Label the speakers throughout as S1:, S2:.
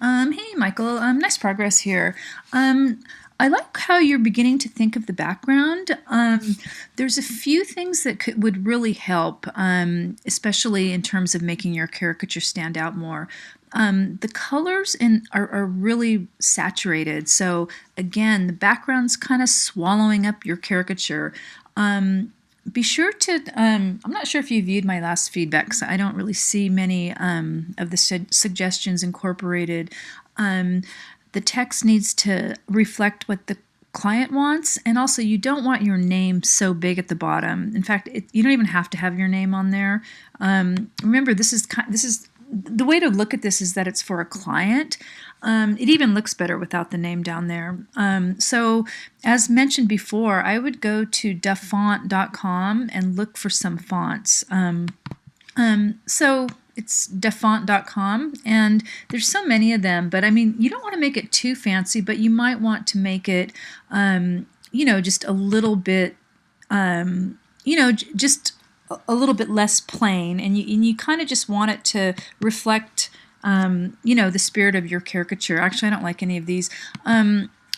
S1: Hey, Michael. Nice progress here. I like how you're beginning to think of the background. There's a few things that would really help, especially in terms of making your caricature stand out more. The colors are really saturated. So again, the background's kind of swallowing up your caricature. Be sure to, I'm not sure if you viewed my last feedback, because I don't really see many of the suggestions incorporated. Um, the text needs to reflect what the client wants, and also you don't want your name so big at the bottom. In fact, you don't even have to have your name on there. Remember, this is the way to look at this is that it's for a client. It even looks better without the name down there. So as mentioned before, I would go to dafont.com and look for some fonts. So it's dafont.com, and there's so many of them, but I mean, you don't want to make it too fancy, but you might want to make it, just a little bit, just a little bit less plain, and you kind of just want it to reflect, the spirit of your caricature. Actually, I don't like any of these.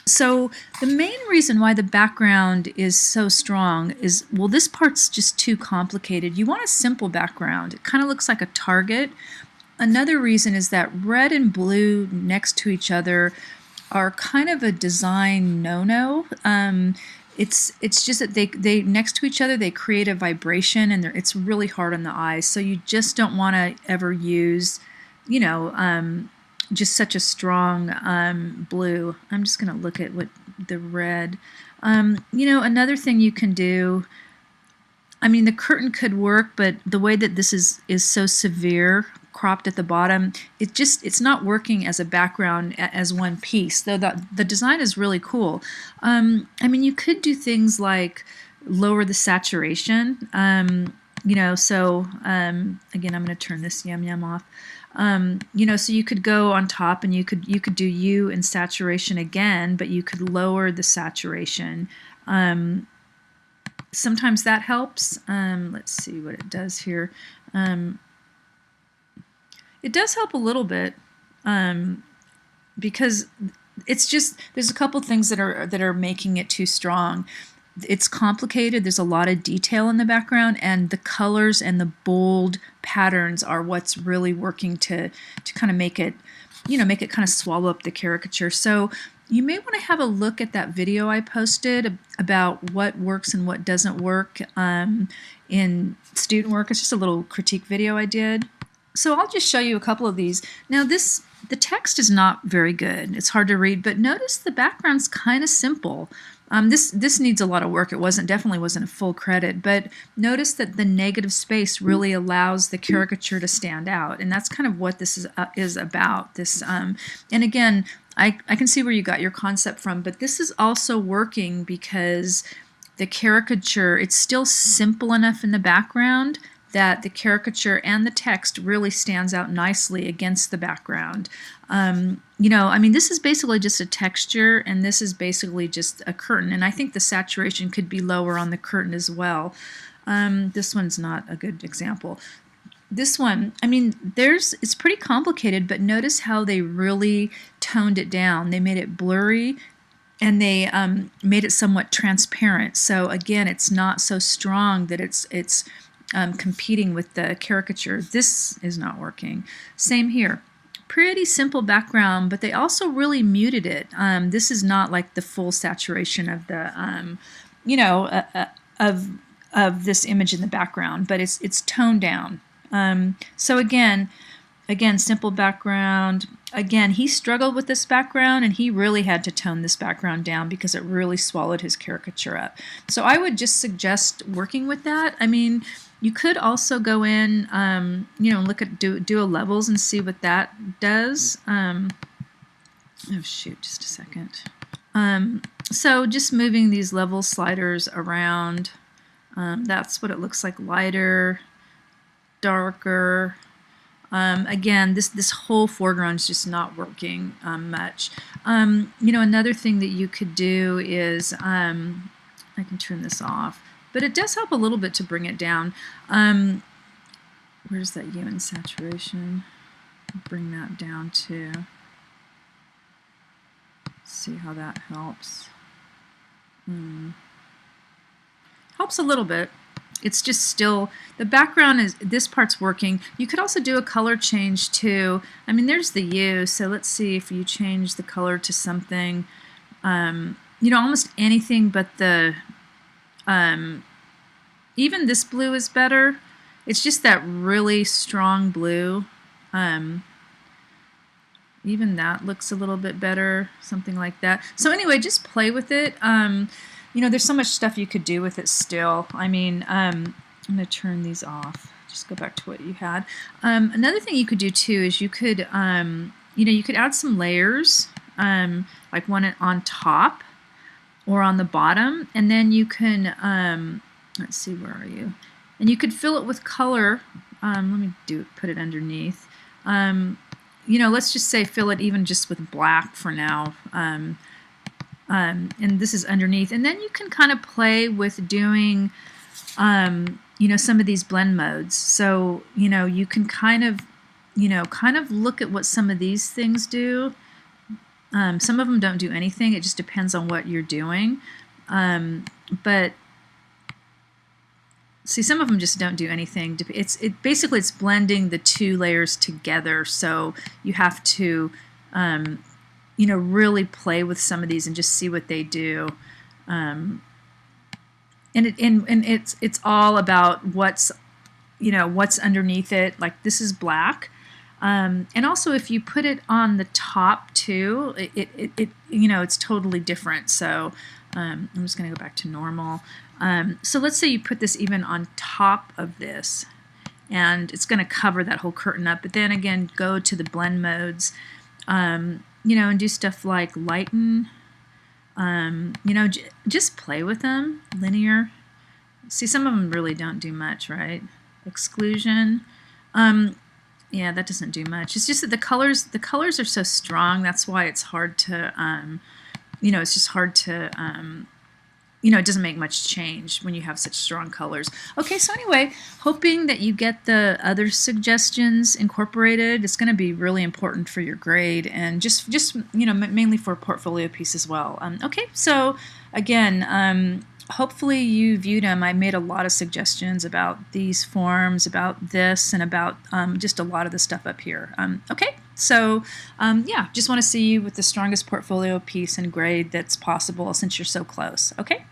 S1: So the main reason why the background is so strong is, well, this part's just too complicated. You want a simple background. It kind of looks like a target. Another reason is that red and blue next to each other are kind of a design no-no. It's just that they next to each other, they create a vibration, and it's really hard on the eyes. So you just don't want to ever use, just such a strong blue. I'm just going to look at what the red. Another thing you can do, I mean, the curtain could work, but the way that this is so severe, cropped at the bottom, it's not working as a background as one piece, though the design is really cool. I mean, you could do things like lower the saturation. Again, I'm going to turn this yum yum off. So you could go on top, and you could do you in saturation again, but you could lower the saturation. Sometimes that helps. Let's see what it does here. It does help a little bit, because it's just, there's a couple things that are making it too strong. It's complicated. There's a lot of detail in the background, and the colors and the bold patterns are what's really working to kind of make it kind of swallow up the caricature. So you may want to have a look at that video I posted about what works and what doesn't work in student work. It's just a little critique video I did. So I'll just show you a couple of these. Now the text is not very good. It's hard to read, but notice the background's kind of simple. This needs a lot of work. It definitely wasn't a full credit, but notice that the negative space really allows the caricature to stand out, and that's kind of what this is about. And again, I can see where you got your concept from, but this is also working because the caricature, it's still simple enough in the background that the caricature and the text really stands out nicely against the background. I mean, this is basically just a texture, and this is basically just a curtain, and I think the saturation could be lower on the curtain as well. This one's not a good example. This one, I mean, it's pretty complicated, but notice how they really toned it down. They made it blurry, and they made it somewhat transparent. So again, it's not so strong that it's competing with the caricature. This is not working. Same here. Pretty simple background, but they also really muted it. This is not like the full saturation of the, of this image in the background, but it's toned down. So again, simple background. Again, he struggled with this background, and he really had to tone this background down because it really swallowed his caricature up. So I would just suggest working with that. I mean, you could also go in, look at do a levels and see what that does. Oh shoot, just a second. So just moving these level sliders around, that's what it looks like. Lighter, darker. Again, this whole foreground is just not working much. Another thing that you could do is, I can turn this off, but it does help a little bit to bring it down. Where's that hue and saturation? Bring that down too. See how that helps. Helps a little bit. It's just still, the background is, this part's working. You could also do a color change too. I mean, there's the U, so let's see if you change the color to something, you know, almost anything but the, even this blue is better. It's just that really strong blue. Even that looks a little bit better, something like that. So anyway, just play with it. You know, there's so much stuff you could do with it still. I mean, I'm going to turn these off. Just go back to what you had. Another thing you could do too is you could, you know, you could add some layers, like one on top or on the bottom, and then you can, let's see, where are you? And you could fill it with color. Let me put it underneath. You know, let's just say fill it even just with black for now. And this is underneath. And then you can kind of play with doing, you know, some of these blend modes. So, you know, you can kind of look at what some of these things do. Some of them don't do anything. It just depends on what you're doing. But see, some of them just don't do anything. Basically it's blending the two layers together. So you have to, you know, really play with some of these and just see what they do. And it's all about what's, you know, what's underneath it. Like this is black. And also if you put it on the top too, it you know, it's totally different. So I'm just going to go back to normal. So let's say you put this even on top of this, and it's going to cover that whole curtain up. But then again, go to the blend modes, you know, and do stuff like lighten. You know, just play with them. Linear. See, some of them really don't do much, right? Exclusion. Yeah, that doesn't do much. It's just that the colors are so strong. That's why it's hard to, you know, it's just hard to, you know, it doesn't make much change when you have such strong colors. Okay, so anyway, hoping that you get the other suggestions incorporated. It's going to be really important for your grade, and just you know, mainly for a portfolio piece as well. Okay, so again, hopefully you viewed them. I made a lot of suggestions about these forms, about this, and about just a lot of the stuff up here. Okay, so yeah, just want to see you with the strongest portfolio piece and grade that's possible since you're so close. Okay.